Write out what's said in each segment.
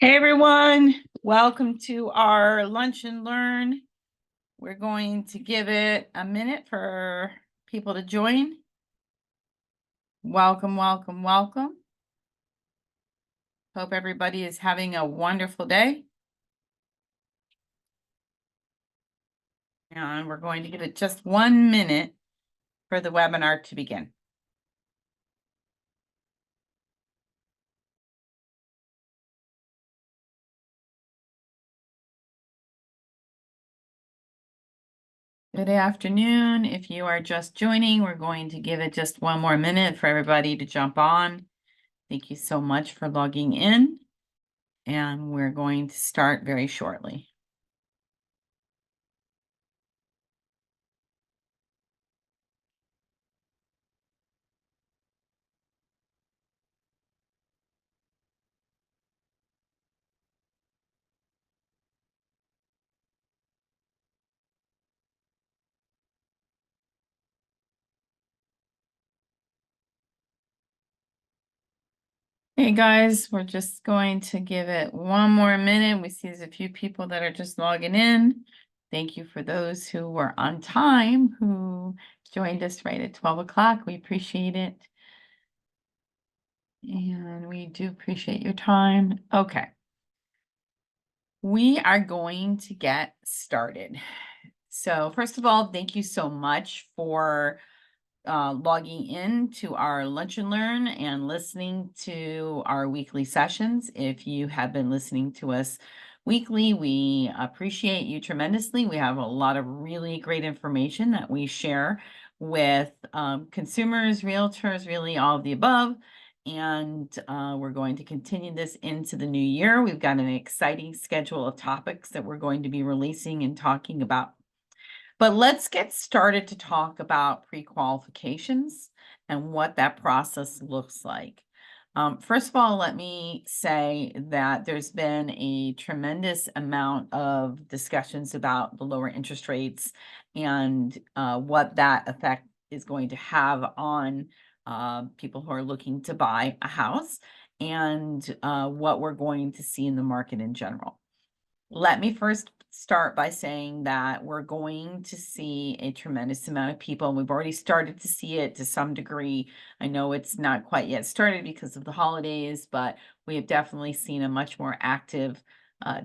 Hey everyone, welcome to our Lunch and Learn. We're going to give it a minute for people to join. Welcome, welcome, welcome. Hope everybody is having a wonderful day. And we're going to give it just 1 minute for the webinar to begin. Good afternoon. If you are just joining, we're going to give it just 1 more minute for everybody to jump on. Thank you so much for logging in, and we're going to start very shortly. Hey guys, we're just going to give it 1 more minute. We see there's a few people that are just logging in. Thank you for those who were on time, who joined us right at 12 o'clock. We appreciate it. And we do appreciate your time. Okay. We are going to get started. So first of all, thank you so much for logging in to our Lunch and Learn and listening to our weekly sessions. If you have been listening to us weekly, we appreciate you tremendously. We have a lot of really great information that we share with consumers, realtors, really all of the above. And we're going to continue this into the new year. We've got an exciting schedule of topics that we're going to be releasing and talking about. But let's get started to talk about pre-qualifications and what that process looks like. First of all, let me say that there's been a tremendous amount of discussions about the lower interest rates and what that effect is going to have on people who are looking to buy a house and what we're going to see in the market in general. Let me first start by saying that we're going to see a tremendous amount of people, and we've already started to see it to some degree. I know it's not quite yet started because of the holidays, but we have definitely seen a much more active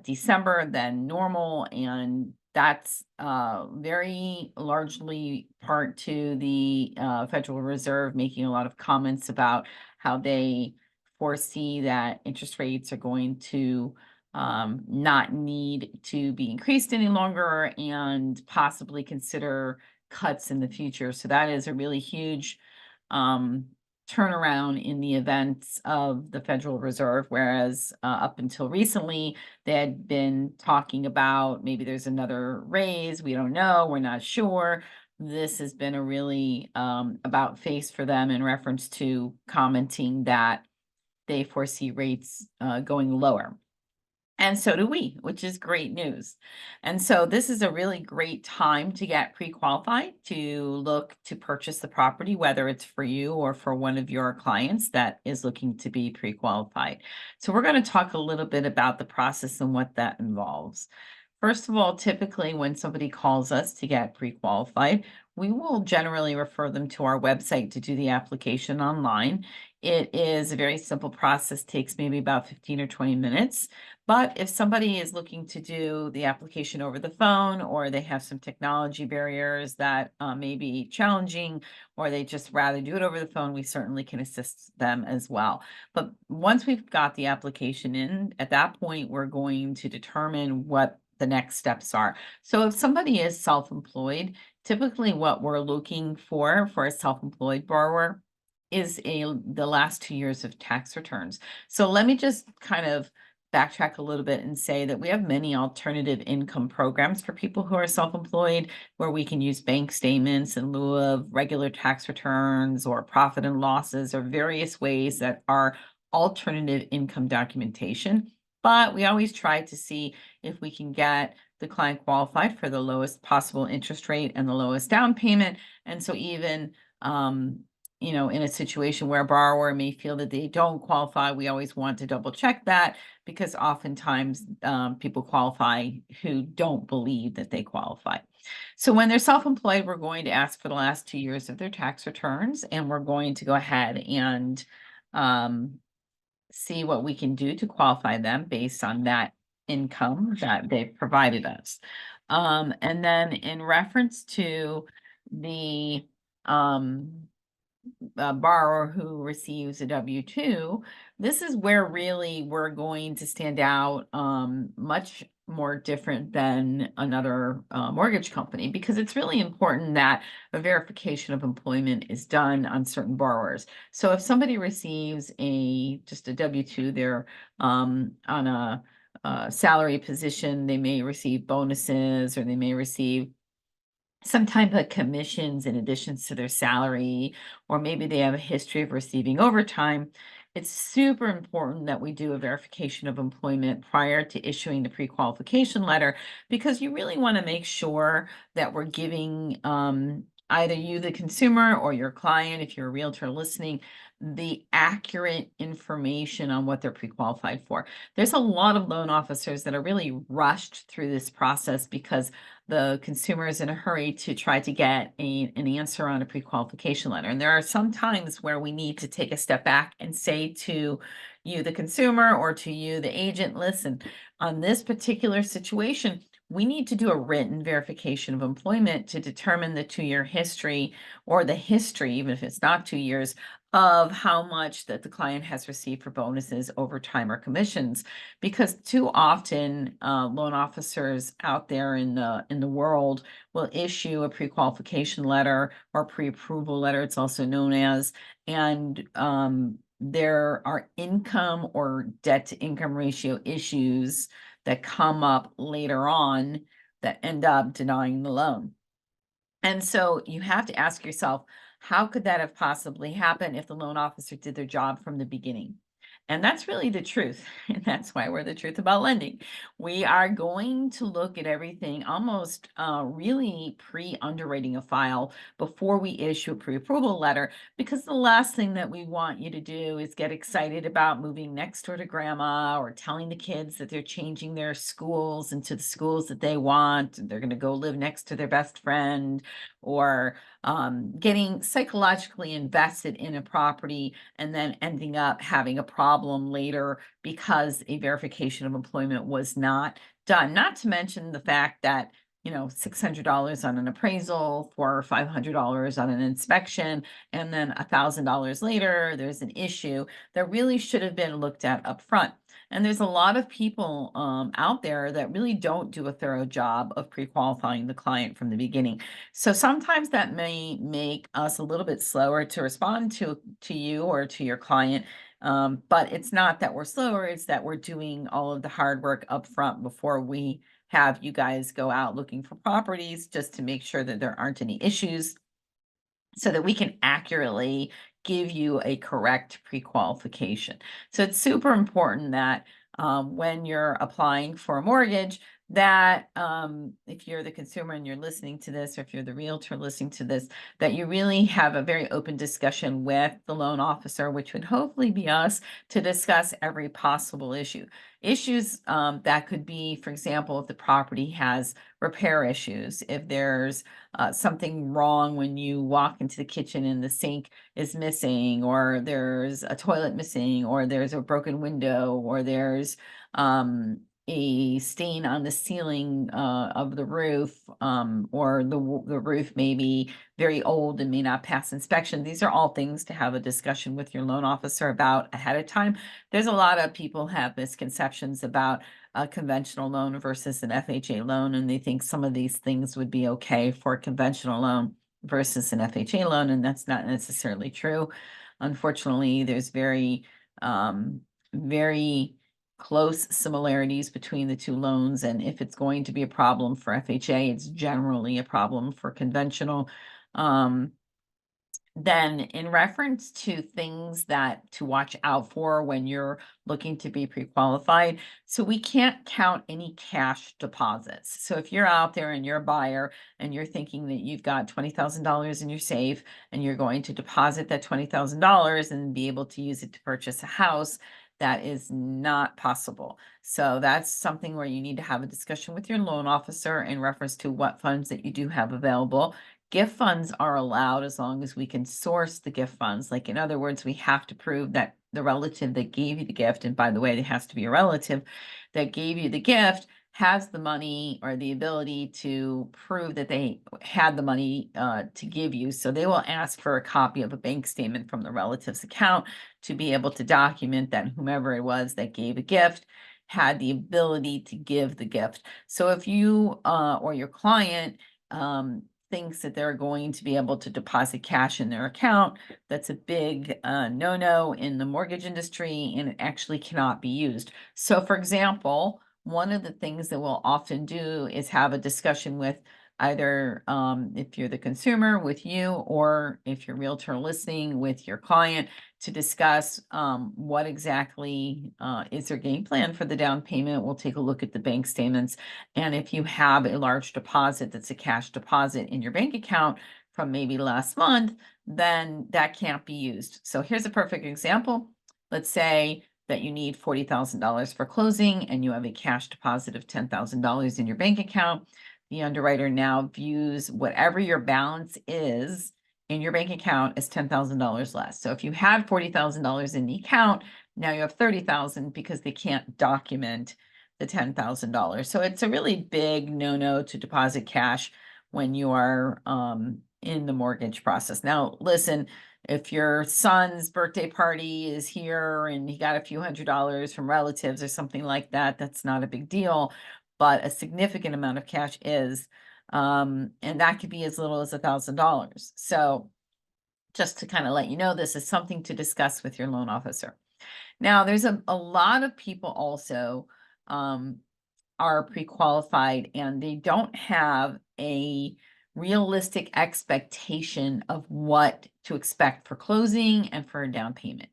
December than normal, and that's very largely part to the Federal Reserve making a lot of comments about how they foresee that interest rates are going to not need to be increased any longer and possibly consider cuts in the future. So that is a really huge turnaround in the events of the Federal Reserve, whereas up until recently, they had been talking about maybe there's another raise. We don't know. We're not sure. This has been a really about face for them in reference to commenting that they foresee rates going lower. And so do we, which is great news. And so this is a really great time to get pre-qualified, to look to purchase the property, whether it's for you or for one of your clients that is looking to be pre-qualified. So we're going to talk a little bit about the process and what that involves. First of all, typically when somebody calls us to get pre-qualified, we will generally refer them to our website to do the application online. It is a very simple process, takes maybe about 15 or 20 minutes. But if somebody is looking to do the application over the phone, or they have some technology barriers that may be challenging, or they just rather do it over the phone, we certainly can assist them as well. But once we've got the application in, at that point, we're going to determine what the next steps are. So if somebody is self-employed, typically what we're looking for a self-employed borrower is the last 2 years of tax returns. So let me just kind of backtrack a little bit and say that we have many alternative income programs for people who are self-employed, where we can use bank statements in lieu of regular tax returns or profit and losses, or various ways that are alternative income documentation. But we always try to see if we can get the client qualified for the lowest possible interest rate and the lowest down payment. And so even in a situation where a borrower may feel that they don't qualify, we always want to double check that, because oftentimes people qualify who don't believe that they qualify. So when they're self-employed, we're going to ask for the last 2 years of their tax returns, and we're going to go ahead and see what we can do to qualify them based on that income that they've provided us. And then in reference to the borrower who receives a W-2, this is where really we're going to stand out much more different than another mortgage company, because it's really important that a verification of employment is done on certain borrowers. So if somebody receives just a W-2, they're on a salary position, they may receive bonuses, or they may receive some type of commissions in addition to their salary, or maybe they have a history of receiving overtime. It's super important that we do a verification of employment prior to issuing the pre-qualification letter, because you really want to make sure that we're giving either you, the consumer, or your client, if you're a realtor listening, the accurate information on what they're pre-qualified for. There's a lot of loan officers that are really rushed through this process because the consumer is in a hurry to try to get an answer on a pre-qualification letter. And there are some times where we need to take a step back and say to you, the consumer, or to you, the agent, listen, on this particular situation, we need to do a written verification of employment to determine the 2-year history, or the history, even if it's not 2 years, of how much that the client has received for bonuses, overtime, or commissions. Because too often, loan officers out there in the world will issue a pre-qualification letter, or pre-approval letter, it's also known as, and there are income or debt to income ratio issues that come up later on that end up denying the loan. And so you have to ask yourself, how could that have possibly happened if the loan officer did their job from the beginning? And that's really the truth. And that's why we're the truth about lending. We are going to look at everything, almost really pre-underwriting a file before we issue a pre-approval letter, because the last thing that we want you to do is get excited about moving next door to grandma, or telling the kids that they're changing their schools into the schools that they want, and they're going to go live next to their best friend, or getting psychologically invested in a property and then ending up having a problem later because a verification of employment was not done. Not to mention the fact that, $600 on an appraisal, $400 or $500 on an inspection, and then $1,000 later, there's an issue that really should have been looked at up front. And there's a lot of people out there that really don't do a thorough job of pre-qualifying the client from the beginning. So sometimes that may make us a little bit slower to respond to you or to your client. But it's not that we're slower, it's that we're doing all of the hard work up front before we have you guys go out looking for properties, just to make sure that there aren't any issues, so that we can accurately give you a correct pre-qualification. So it's super important that when you're applying for a mortgage, that if you're the consumer and you're listening to this, or if you're the realtor listening to this, that you really have a very open discussion with the loan officer, which would hopefully be us, to discuss every possible issue. Issues that could be, for example, if the property has repair issues, if there's something wrong when you walk into the kitchen and the sink is missing, or there's a toilet missing, or there's a broken window, or there's a stain on the ceiling of the roof, or the roof may be very old and may not pass inspection. These are all things to have a discussion with your loan officer about ahead of time. There's a lot of people have misconceptions about a conventional loan versus an FHA loan, and they think some of these things would be okay for a conventional loan versus an FHA loan, and that's not necessarily true. Unfortunately, there's very close similarities between the two loans, and if it's going to be a problem for FHA, it's generally a problem for conventional. Then in reference to things that to watch out for when you're looking to be pre-qualified, so we can't count any cash deposits. So if you're out there and you're a buyer and you're thinking that you've got $20,000 in your safe and you're going to deposit that $20,000 and be able to use it to purchase a house, that is not possible. So that's something where you need to have a discussion with your loan officer in reference to what funds that you do have available. Gift funds are allowed as long as we can source the gift funds. Like, in other words, we have to prove that the relative that gave you the gift, and by the way, it has to be a relative that gave you the gift, has the money or the ability to prove that they had the money to give you. So they will ask for a copy of a bank statement from the relative's account to be able to document that whomever it was that gave a gift had the ability to give the gift. So if you or your client thinks that they're going to be able to deposit cash in their account, that's a big no-no in the mortgage industry, and it actually cannot be used. So for example, one of the things that we'll often do is have a discussion with either if you're the consumer with you, or if you're realtor listening with your client, to discuss what exactly is their game plan for the down payment. We'll take a look at the bank statements. And if you have a large deposit that's a cash deposit in your bank account from maybe last month, then that can't be used. So here's a perfect example. Let's say that you need $40,000 for closing and you have a cash deposit of $10,000 in your bank account. The underwriter now views whatever your balance is in your bank account as $10,000 less. So if you had $40,000 in the account, now you have 30,000 because they can't document the $10,000. So it's a really big no-no to deposit cash when you are in the mortgage process. Now, listen, if your son's birthday party is here and he got a few $100s from relatives or something like that, that's not a big deal, but a significant amount of cash is, and that could be as little as $1,000. So just to kind of let you know, this is something to discuss with your loan officer. Now, there's a lot of people also are pre-qualified and they don't have a realistic expectation of what to expect for closing and for a down payment.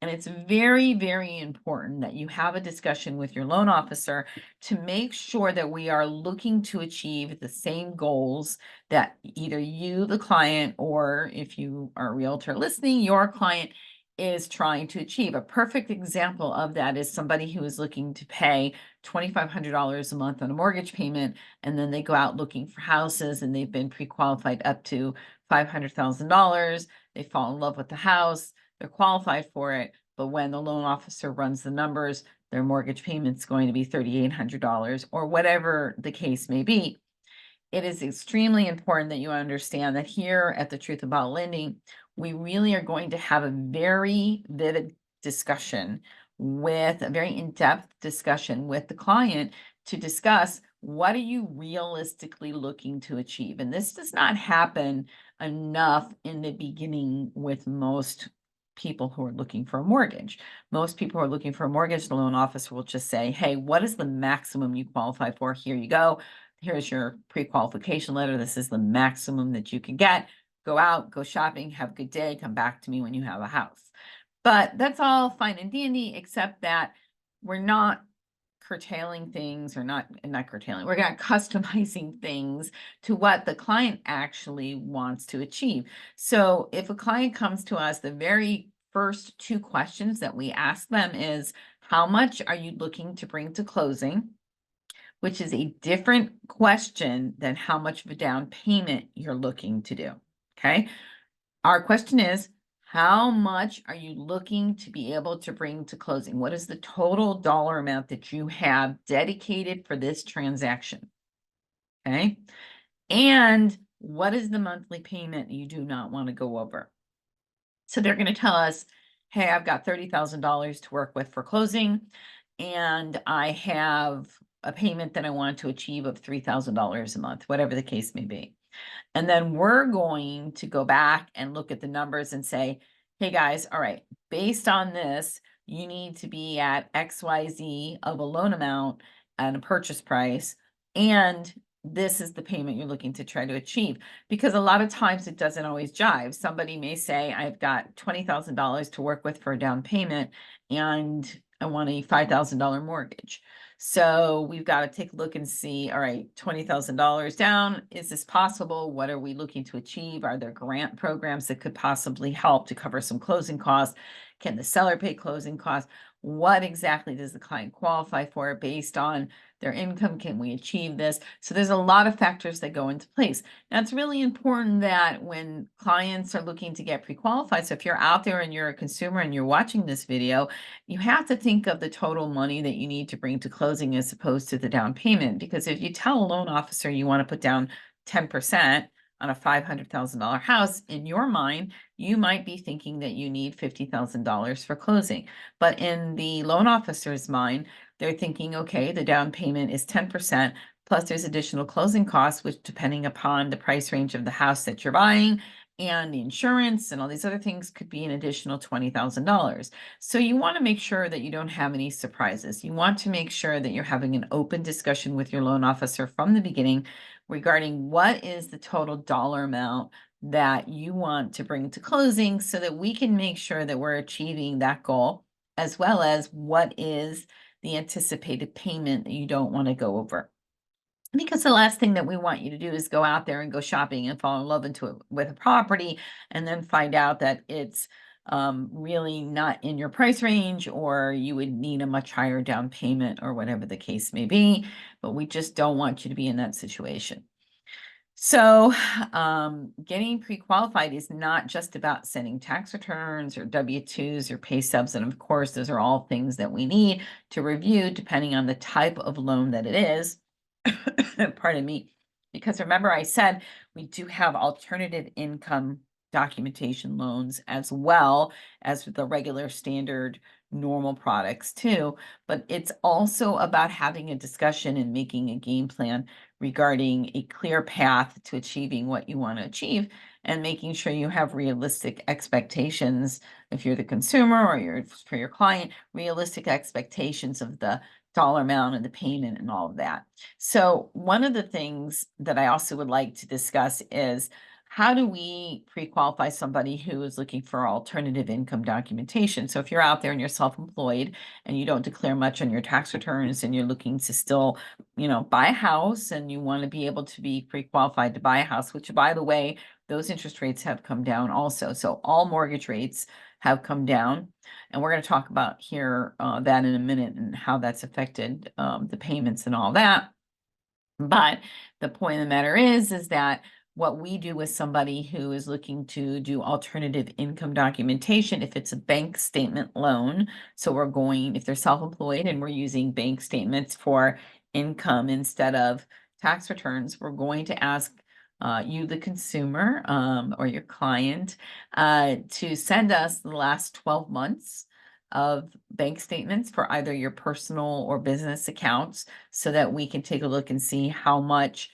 And it's very, very important that you have a discussion with your loan officer to make sure that we are looking to achieve the same goals that either you, the client, or if you are a realtor listening, your client is trying to achieve. A perfect example of that is somebody who is looking to pay $2,500 a month on a mortgage payment, and then they go out looking for houses and they've been pre-qualified up to $500,000. They fall in love with the house, they're qualified for it, but when the loan officer runs the numbers, their mortgage payment's going to be $3,800 or whatever the case may be. It is extremely important that you understand that here at The Truth About Lending, we really are going to have a very vivid discussion with a very in-depth discussion with the client to discuss what are you realistically looking to achieve. And this does not happen enough in the beginning with most people who are looking for a mortgage. Most people who are looking for a mortgage, the loan officer will just say, hey, what is the maximum you qualify for? Here you go. Here's your pre-qualification letter. This is the maximum that you can get. Go out, go shopping, have a good day, come back to me when you have a house. But that's all fine and dandy, except that we're not curtailing things, or not curtailing, we're not customizing things to what the client actually wants to achieve. So if a client comes to us, the very first two questions that we ask them is, how much are you looking to bring to closing? Which is a different question than how much of a down payment you're looking to do. Okay. Our question is, how much are you looking to be able to bring to closing? What is the total dollar amount that you have dedicated for this transaction? Okay. And what is the monthly payment you do not want to go over? So they're going to tell us, hey, I've got $30,000 to work with for closing, and I have a payment that I want to achieve of $3,000 a month, whatever the case may be. And then we're going to go back and look at the numbers and say, hey guys, all right, based on this, you need to be at XYZ of a loan amount and a purchase price. And this is the payment you're looking to try to achieve. Because a lot of times it doesn't always jive. Somebody may say, I've got $20,000 to work with for a down payment, and I want a $5,000 mortgage. So we've got to take a look and see, all right, $20,000 down, is this possible? What are we looking to achieve? Are there grant programs that could possibly help to cover some closing costs? Can the seller pay closing costs? What exactly does the client qualify for based on their income? Can we achieve this? So there's a lot of factors that go into place. Now, it's really important that when clients are looking to get pre-qualified, so if you're out there and you're a consumer and you're watching this video, you have to think of the total money that you need to bring to closing as opposed to the down payment. Because if you tell a loan officer you want to put down 10% on a $500,000 house, in your mind, you might be thinking that you need $50,000 for closing. But in the loan officer's mind, they're thinking, okay, the down payment is 10%, plus there's additional closing costs, which depending upon the price range of the house that you're buying and the insurance and all these other things could be an additional $20,000. So you want to make sure that you don't have any surprises. You want to make sure that you're having an open discussion with your loan officer from the beginning regarding what is the total dollar amount that you want to bring to closing so that we can make sure that we're achieving that goal, as well as what is the anticipated payment that you don't want to go over. Because the last thing that we want you to do is go out there and go shopping and fall in love with a property and then find out that it's really not in your price range, or you would need a much higher down payment or whatever the case may be. But we just don't want you to be in that situation. So getting pre-qualified is not just about sending tax returns or W-2s or pay stubs. And of course, those are all things that we need to review depending on the type of loan that it is. Pardon me. Because remember, I said we do have alternative income documentation loans as well as the regular standard normal products too. But it's also about having a discussion and making a game plan regarding a clear path to achieving what you want to achieve, and making sure you have realistic expectations if you're the consumer, or you're for your client, realistic expectations of the dollar amount and the payment and all of that. So one of the things that I also would like to discuss is, how do we pre-qualify somebody who is looking for alternative income documentation? So if you're out there and you're self-employed and you don't declare much on your tax returns and you're looking to still, buy a house, and you want to be able to be pre-qualified to buy a house, which, by the way, those interest rates have come down also. So all mortgage rates have come down. And we're going to talk about here that in a minute and how that's affected the payments and all that. But the point of the matter is that what we do with somebody who is looking to do alternative income documentation, if it's a bank statement loan, so if they're self-employed and we're using bank statements for income instead of tax returns, we're going to ask you, the consumer, or your client, to send us the last 12 months of bank statements for either your personal or business accounts, so that we can take a look and see how much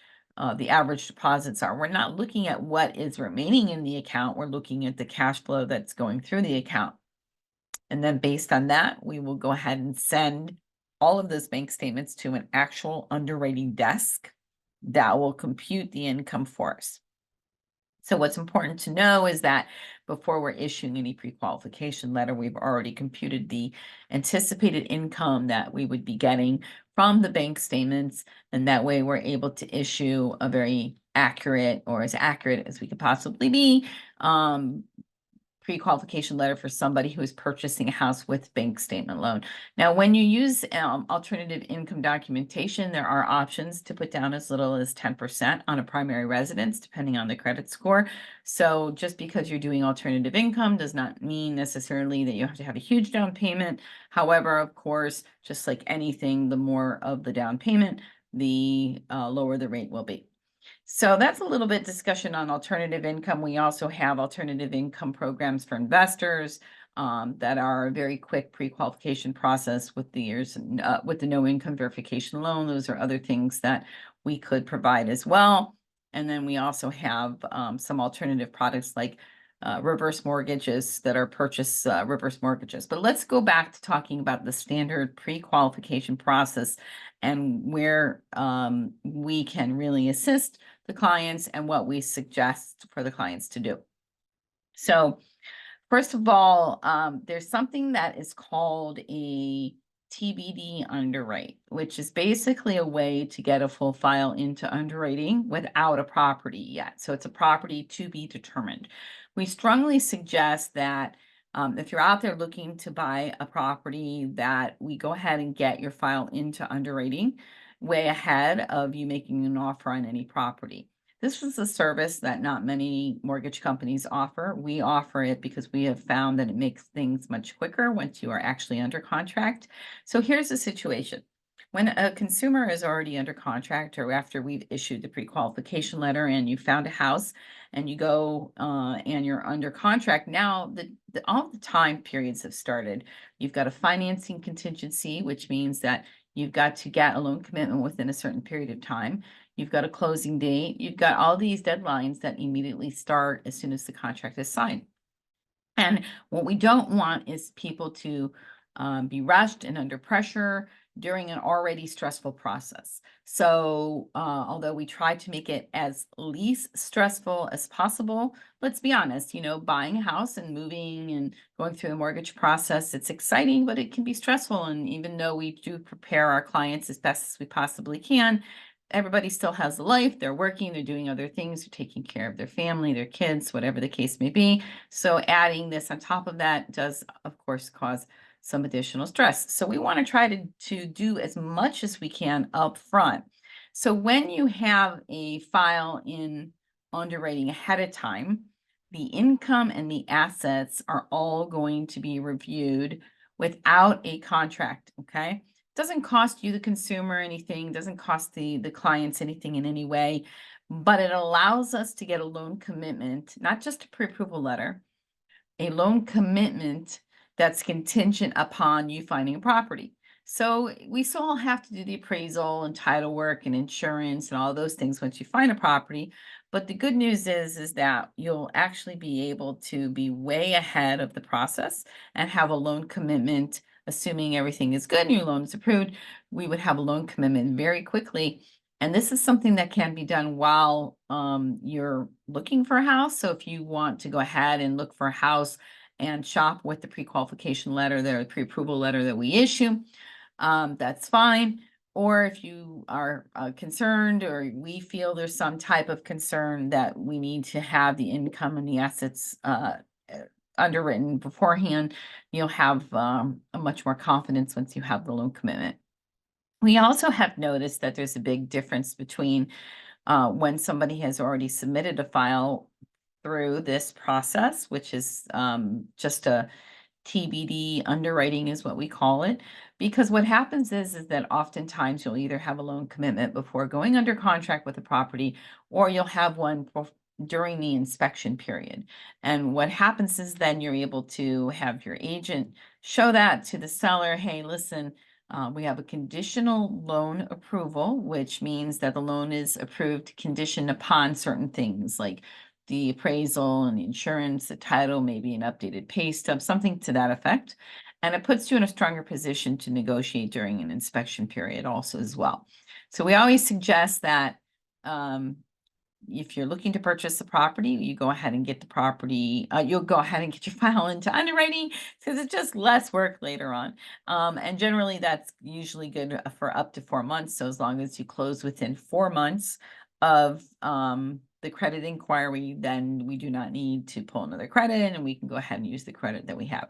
the average deposits are. We're not looking at what is remaining in the account. We're looking at the cash flow that's going through the account. And then based on that, we will go ahead and send all of those bank statements to an actual underwriting desk that will compute the income for us. So what's important to know is that before we're issuing any pre-qualification letter, we've already computed the anticipated income that we would be getting from the bank statements. And that way we're able to issue a very accurate, or as accurate as we could possibly be, pre-qualification letter for somebody who is purchasing a house with bank statement loan. Now, when you use alternative income documentation, there are options to put down as little as 10% on a primary residence, depending on the credit score. So just because you're doing alternative income does not mean necessarily that you have to have a huge down payment. However, of course, just like anything, the more of the down payment, the lower the rate will be. So that's a little bit discussion on alternative income. We also have alternative income programs for investors that are a very quick pre-qualification process with with the no income verification loan. Those are other things that we could provide as well. And then we also have some alternative products like reverse mortgages that are reverse mortgages. But let's go back to talking about the standard pre-qualification process and where we can really assist the clients and what we suggest for the clients to do. So first of all, there's something that is called a TBD underwrite, which is basically a way to get a full file into underwriting without a property yet. So it's a property to be determined. We strongly suggest that if you're out there looking to buy a property, that we go ahead and get your file into underwriting way ahead of you making an offer on any property. This is a service that not many mortgage companies offer. We offer it because we have found that it makes things much quicker once you are actually under contract. So here's the situation. When a consumer is already under contract, or after we've issued the pre-qualification letter and you found a house and you go and you're under contract, now all the time periods have started. You've got a financing contingency, which means that you've got to get a loan commitment within a certain period of time. You've got a closing date. You've got all these deadlines that immediately start as soon as the contract is signed. And what we don't want is people to be rushed and under pressure during an already stressful process. So although we try to make it as least stressful as possible, let's be honest, buying a house and moving and going through the mortgage process, it's exciting, but it can be stressful. And even though we do prepare our clients as best as we possibly can, everybody still has a life. They're working, they're doing other things, they're taking care of their family, their kids, whatever the case may be. So adding this on top of that does, of course, cause some additional stress. So we want to try to do as much as we can up front. So when you have a file in underwriting ahead of time, the income and the assets are all going to be reviewed without a contract, okay? Doesn't cost you, the consumer, anything, doesn't cost the clients anything in any way, but it allows us to get a loan commitment, not just a pre-approval letter, a loan commitment that's contingent upon you finding a property. So we still have to do the appraisal and title work and insurance and all those things once you find a property. But the good news is that you'll actually be able to be way ahead of the process and have a loan commitment. Assuming everything is good and your loan is approved, we would have a loan commitment very quickly. And this is something that can be done while you're looking for a house. So if you want to go ahead and look for a house and shop with the pre-qualification letter, the pre-approval letter that we issue, that's fine. Or if you are concerned, or we feel there's some type of concern that we need to have the income and the assets underwritten beforehand, you'll have a much more confidence once you have the loan commitment. We also have noticed that there's a big difference between when somebody has already submitted a file through this process, which is just a TBD underwriting is what we call it. Because what happens is that oftentimes you'll either have a loan commitment before going under contract with the property, or you'll have one during the inspection period. And what happens is then you're able to have your agent show that to the seller. Hey, listen, we have a conditional loan approval, which means that the loan is approved conditioned upon certain things like the appraisal and the insurance, the title, maybe an updated pay stub, something to that effect. And it puts you in a stronger position to negotiate during an inspection period also as well. So we always suggest that if you're looking to purchase the property, you go ahead and get the property, you'll go ahead and get your file into underwriting because it's just less work later on. And generally that's usually good for up to 4 months. So as long as you close within 4 months of the credit inquiry, then we do not need to pull another credit and we can go ahead and use the credit that we have.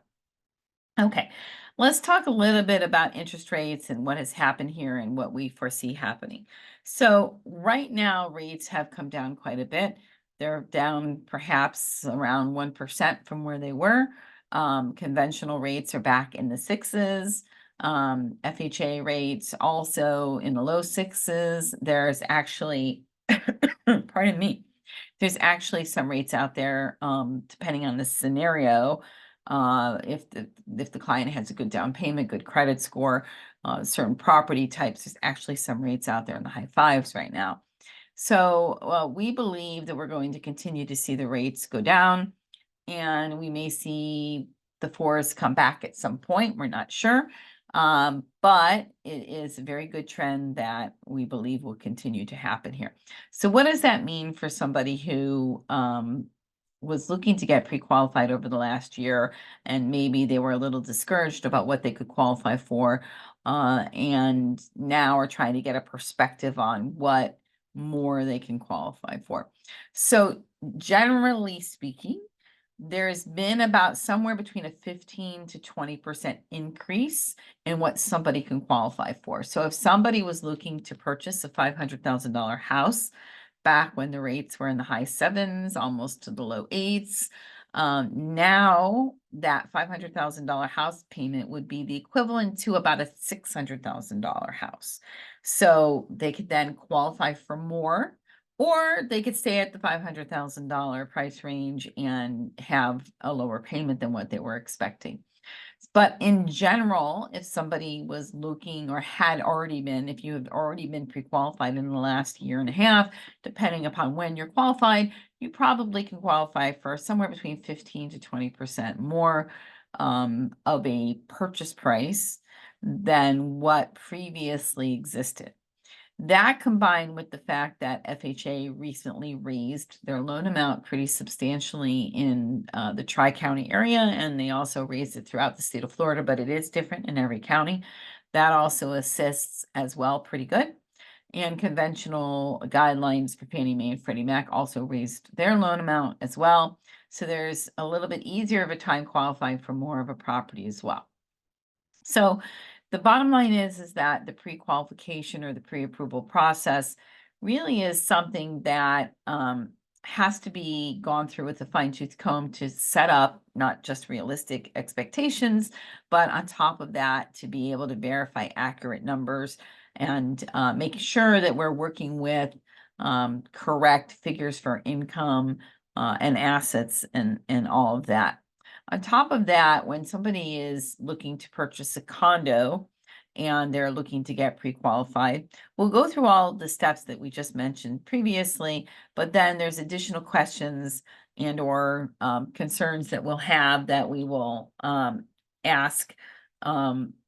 Okay, let's talk a little bit about interest rates and what has happened here and what we foresee happening. So right now, rates have come down quite a bit. They're down perhaps around 1% from where they were. Conventional rates are back in the sixes. FHA rates also in the low sixes. There's actually, pardon me, there's actually some rates out there, depending on the scenario. If the client has a good down payment, good credit score, certain property types, there's actually some rates out there in the high fives right now. So we believe that we're going to continue to see the rates go down, and we may see the fours come back at some point. We're not sure. But it is a very good trend that we believe will continue to happen here. So what does that mean for somebody who was looking to get pre-qualified over the last year, and maybe they were a little discouraged about what they could qualify for, and now are trying to get a perspective on what more they can qualify for? So generally speaking, there's been about somewhere between a 15 to 20% increase in what somebody can qualify for. So if somebody was looking to purchase a $500,000 house back when the rates were in the high sevens, almost to the low eights, now that $500,000 house payment would be the equivalent to about a $600,000 house. So they could then qualify for more, or they could stay at the $500,000 price range and have a lower payment than what they were expecting. But in general, if somebody was looking or had already been, if you have already been pre-qualified in the last year and a half, depending upon when you're qualified, you probably can qualify for somewhere between 15 to 20% more of a purchase price than what previously existed. That combined with the fact that FHA recently raised their loan amount pretty substantially in the Tri-County area, and they also raised it throughout the state of Florida, but it is different in every county. That also assists as well pretty good. And conventional guidelines for Fannie Mae and Freddie Mac also raised their loan amount as well. So there's a little bit easier of a time qualifying for more of a property as well. So the bottom line is that the pre-qualification or the pre-approval process really is something that has to be gone through with a fine-tooth comb to set up not just realistic expectations, but on top of that, to be able to verify accurate numbers and make sure that we're working with correct figures for income and assets and all of that. On top of that, when somebody is looking to purchase a condo and they're looking to get pre-qualified, we'll go through all the steps that we just mentioned previously, but then there's additional questions and or concerns that we'll have that we will ask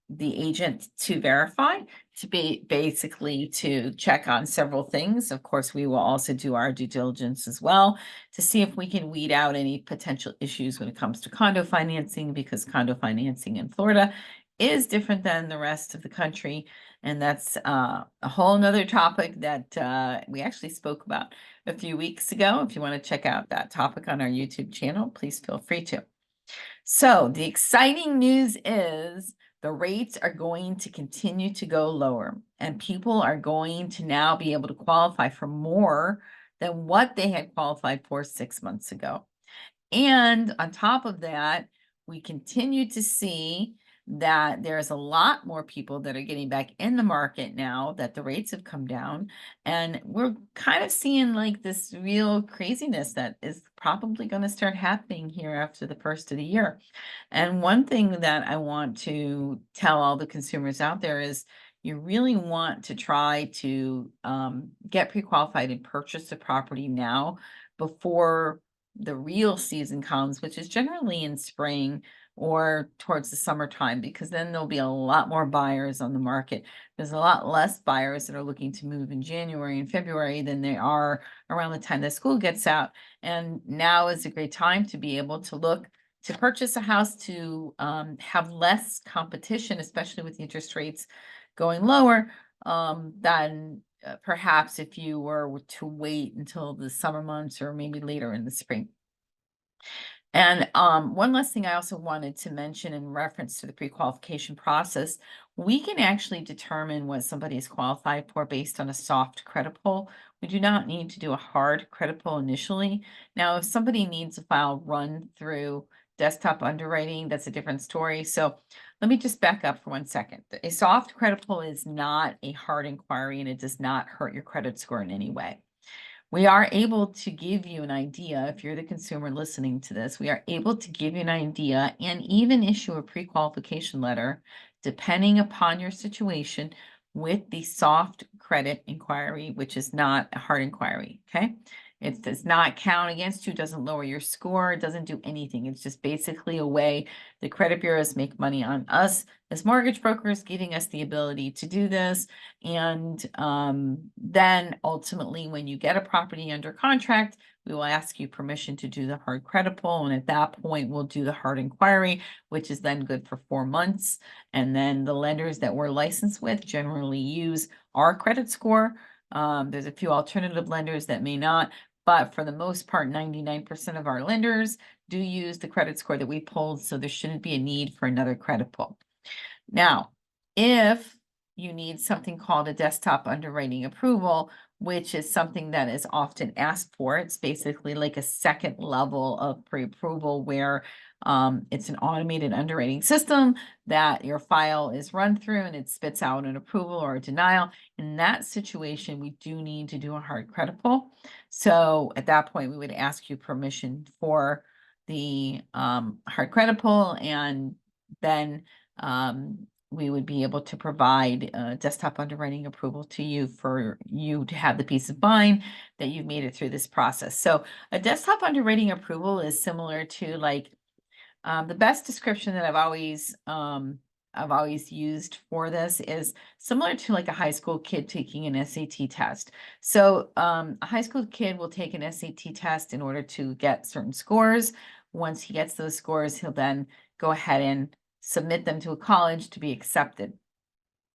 the agent to verify, to be basically to check on several things. Of course, we will also do our due diligence as well to see if we can weed out any potential issues when it comes to condo financing, because condo financing in Florida is different than the rest of the country. And that's a whole nother topic that we actually spoke about a few weeks ago. If you want to check out that topic on our YouTube channel, please feel free to. So the exciting news is the rates are going to continue to go lower, and people are going to now be able to qualify for more than what they had qualified for 6 months ago. And on top of that, we continue to see that there's a lot more people that are getting back in the market now that the rates have come down. And we're kind of seeing like this real craziness that is probably going to start happening here after the first of the year. And one thing that I want to tell all the consumers out there is you really want to try to get pre-qualified and purchase a property now before the real season comes, which is generally in spring or towards the summertime, because then there'll be a lot more buyers on the market. There's a lot less buyers that are looking to move in January and February than they are around the time that school gets out. And now is a great time to be able to look to purchase a house, to have less competition, especially with interest rates going lower, than perhaps if you were to wait until the summer months or maybe later in the spring. And one last thing I also wanted to mention in reference to the pre-qualification process, we can actually determine what somebody is qualified for based on a soft credit pull. We do not need to do a hard credit pull initially. Now, if somebody needs a file run through desktop underwriting, that's a different story. So let me just back up for 1 second. A soft credit pull is not a hard inquiry, and it does not hurt your credit score in any way. We are able to give you an idea, if you're the consumer listening to this, we are able to give you an idea and even issue a pre-qualification letter, depending upon your situation, with the soft credit inquiry, which is not a hard inquiry, okay? It does not count against you, doesn't lower your score, it doesn't do anything. It's just basically a way the credit bureaus make money on us as mortgage brokers, giving us the ability to do this. And then ultimately, when you get a property under contract, we will ask you permission to do the hard credit pull. And at that point, we'll do the hard inquiry, which is then good for 4 months. And then the lenders that we're licensed with generally use our credit score. There's a few alternative lenders that may not, but for the most part, 99% of our lenders do use the credit score that we pulled, so there shouldn't be a need for another credit pull. Now, if you need something called a desktop underwriting approval, which is something that is often asked for, it's basically like a second level of pre-approval where it's an automated underwriting system that your file is run through and it spits out an approval or a denial. In that situation, we do need to do a hard credit pull. So at that point, we would ask you permission for the hard credit pull, and then we would be able to provide desktop underwriting approval to you for you to have the peace of mind that you've made it through this process. So a desktop underwriting approval is similar to like the best description that I've always used for this is similar to like a high school kid taking an SAT test. So a high school kid will take an SAT test in order to get certain scores. Once he gets those scores, he'll then go ahead and submit them to a college to be accepted.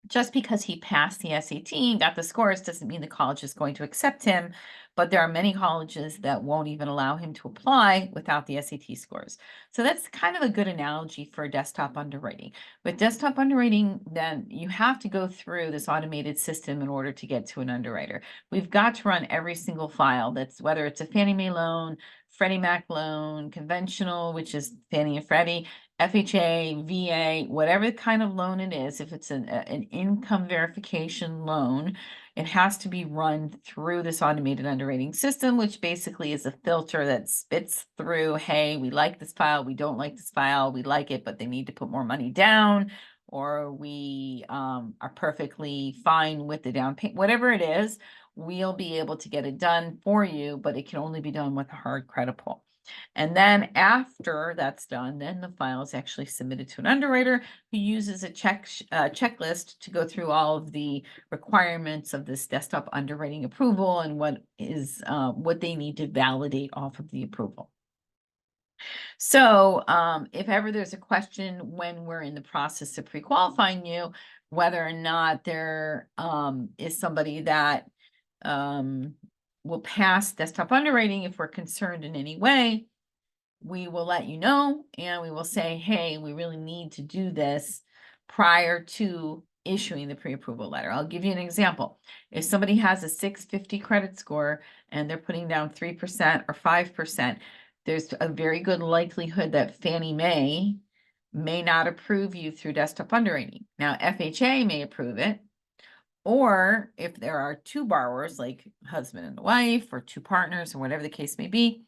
Just because he passed the SAT and got the scores doesn't mean the college is going to accept him, but there are many colleges that won't even allow him to apply without the SAT scores. So that's kind of a good analogy for desktop underwriting. With desktop underwriting, then you have to go through this automated system in order to get to an underwriter. We've got to run every single file, that's whether it's a Fannie Mae loan, Freddie Mac loan, conventional, which is Fannie and Freddie, FHA, VA, whatever kind of loan it is, if it's an income verification loan, it has to be run through this automated underwriting system, which basically is a filter that spits through, hey, we like this file, we don't like this file, we like it, but they need to put more money down, or we are perfectly fine with the down payment, whatever it is, we'll be able to get it done for you, but it can only be done with a hard credit pull. And then after that's done, then the file is actually submitted to an underwriter who uses a checklist to go through all of the requirements of this desktop underwriting approval and what they need to validate off of the approval. So if ever there's a question when we're in the process of pre-qualifying you, whether or not there is somebody that will pass desktop underwriting, if we're concerned in any way, we will let you know, and we will say, hey, we really need to do this prior to issuing the pre-approval letter. I'll give you an example. If somebody has a 650 credit score and they're putting down 3% or 5%, there's a very good likelihood that Fannie Mae may not approve you through desktop underwriting. Now, FHA may approve it, or if there are two borrowers, like husband and wife, or two partners, or whatever the case may be,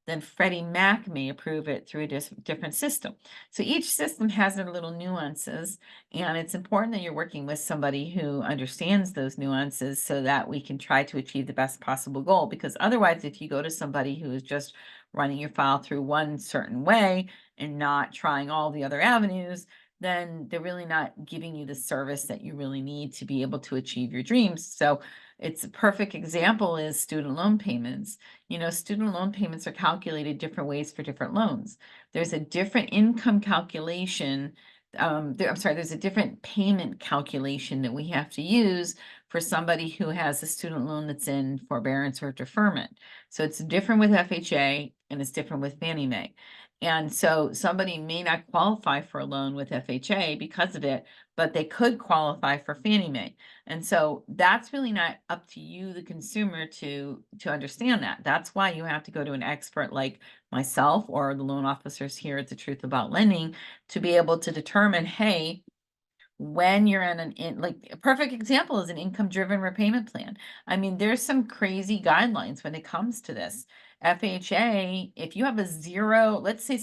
then Freddie Mac may approve it through a different system. So each system has their little nuances, and it's important that you're working with somebody who understands those nuances so that we can try to achieve the best possible goal. Because otherwise, if you go to somebody who is just running your file through one certain way and not trying all the other avenues, then they're really not giving you the service that you really need to be able to achieve your dreams. So it's a perfect example is student loan payments. You know, student loan payments are calculated different ways for different loans. There's a different income calculation. There's a different payment calculation that we have to use for somebody who has a student loan that's in forbearance or deferment. So it's different with FHA and it's different with Fannie Mae. And so somebody may not qualify for a loan with FHA because of it, but they could qualify for Fannie Mae. And so that's really not up to you, the consumer, to understand that. That's why you have to go to an expert like myself or the loan officers here at The Truth About Lending to be able to determine, hey, when you're like a perfect example is an income driven repayment plan. I mean, there's some crazy guidelines when it comes to this. FHA, if you have a zero, let's say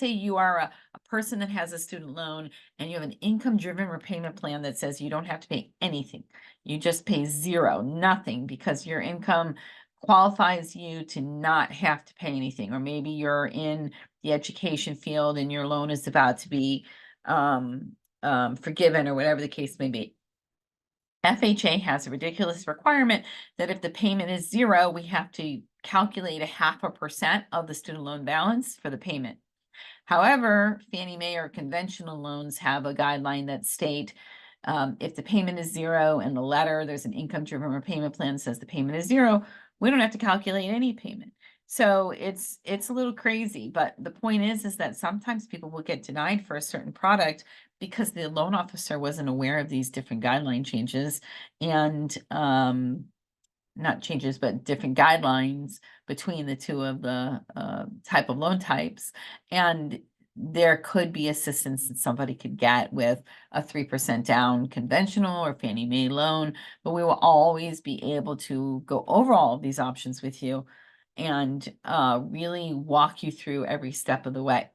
you are a person that has a student loan and you have an income driven repayment plan that says you don't have to pay anything. You just pay zero, nothing, because your income qualifies you to not have to pay anything, or maybe you're in the education field and your loan is about to be forgiven, or whatever the case may be. FHA has a ridiculous requirement that if the payment is 0, we have to calculate a 0.5% of the student loan balance for the payment. However, Fannie Mae or conventional loans have a guideline that state if the payment is 0 and the letter, there's an income-driven repayment plan that says the payment is 0, we don't have to calculate any payment. So it's a little crazy, but the point is that sometimes people will get denied for a certain product because the loan officer wasn't aware of these different guideline changes, and not changes, but different guidelines between the two of the type of loan types. And there could be assistance that somebody could get with a 3% down conventional or Fannie Mae loan, but we will always be able to go over all of these options with you and really walk you through every step of the way.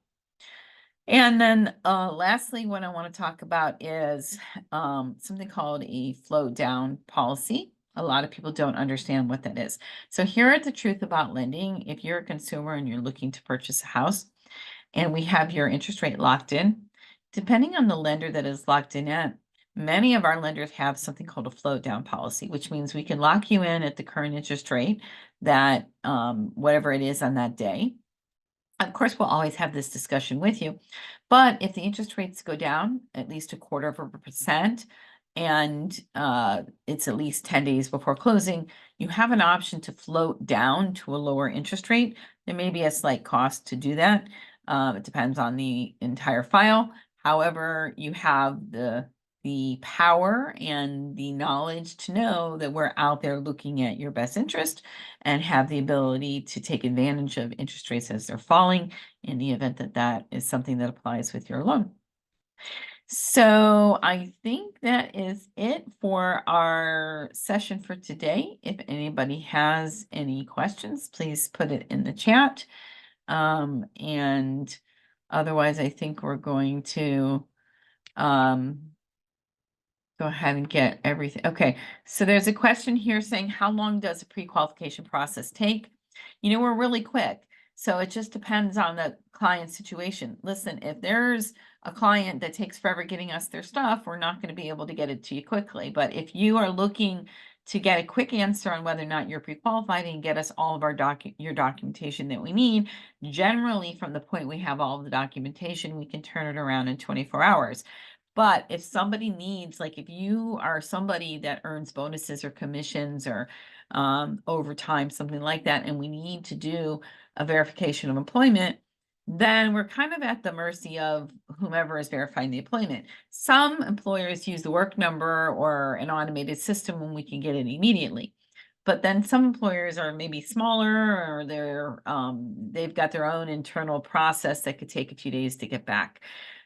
And then lastly, what I want to talk about is something called a float down policy. A lot of people don't understand what that is. So here are the truth about lending. If you're a consumer and you're looking to purchase a house and we have your interest rate locked in, depending on the lender that is locked in at, many of our lenders have something called a float down policy, which means we can lock you in at the current interest rate that whatever it is on that day. Of course, we'll always have this discussion with you, but if the interest rates go down at least 0.25%, and it's at least 10 days before closing, you have an option to float down to a lower interest rate. There may be a slight cost to do that. It depends on the entire file. However, you have the power and the knowledge to know that we're out there looking at your best interest and have the ability to take advantage of interest rates as they're falling in the event that that is something that applies with your loan. So I think that is it for our session for today. If anybody has any questions, please put it in the chat. And otherwise, I think we're going to go ahead and get everything. Okay, so there's a question here saying, how long does a pre-qualification process take? We're really quick. So it just depends on the client situation. Listen, if there's a client that takes forever getting us their stuff, we're not going to be able to get it to you quickly. But if you are looking to get a quick answer on whether or not you're pre-qualified and get us all of our your documentation that we need, generally from the point we have all of the documentation, we can turn it around in 24 hours. But if somebody needs, like if you are somebody that earns bonuses or commissions or overtime, something like that, and we need to do a verification of employment, then we're kind of at the mercy of whomever is verifying the employment. Some employers use the work number or an automated system when we can get it immediately. But then some employers are maybe smaller, or they've got their own internal process that could take a few days to get back.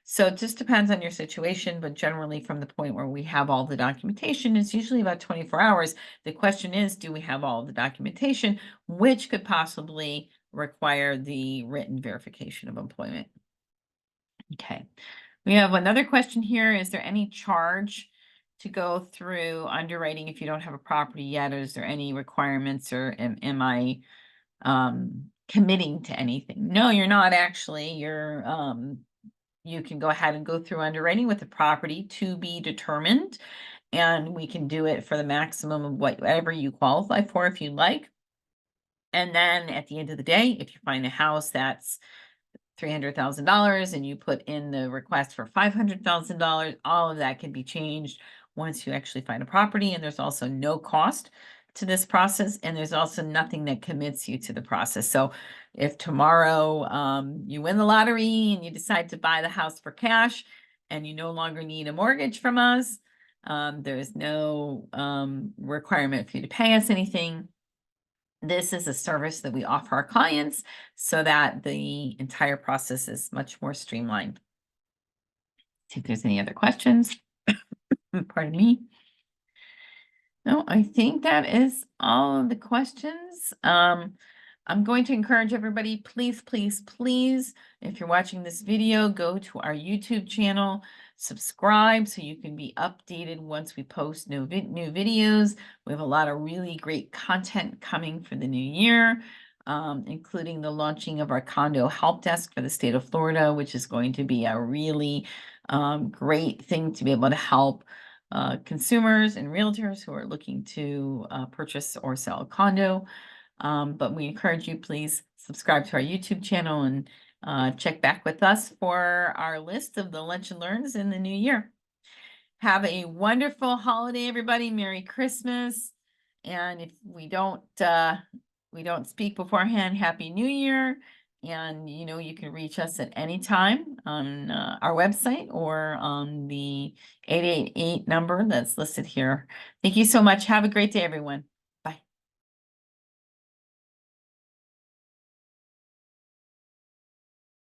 So it just depends on your situation, but generally from the point where we have all the documentation, it's usually about 24 hours. The question is, do we have all the documentation, which could possibly require the written verification of employment? Okay. We have another question here. Is there any charge to go through underwriting if you don't have a property yet? Or is there any requirements, or am I committing to anything? No, you're not actually. You can go ahead and go through underwriting with the property to be determined, and we can do it for the maximum of whatever you qualify for if you'd like. And then at the end of the day, if you find a house that's $300,000 and you put in the request for $500,000, all of that can be changed once you actually find a property. And there's also no cost to this process, and there's also nothing that commits you to the process. So if tomorrow you win the lottery and you decide to buy the house for cash and you no longer need a mortgage from us, there's no requirement for you to pay us anything. This is a service that we offer our clients so that the entire process is much more streamlined. See if there's any other questions. Pardon me. No, I think that is all of the questions. I'm going to encourage everybody, please, please, please, if you're watching this video, go to our YouTube channel, subscribe so you can be updated once we post new videos. We have a lot of really great content coming for the new year, including the launching of our condo help desk for the state of Florida, which is going to be a really great thing to be able to help consumers and realtors who are looking to purchase or sell a condo. But we encourage you, please subscribe to our YouTube channel and check back with us for our list of the Lunch and Learns in the new year. Have a wonderful holiday, everybody. Merry Christmas. And if we don't speak beforehand, Happy New Year. And you can reach us at any time on our website or on the 888 number that's listed here. Thank you so much. Have a great day, everyone.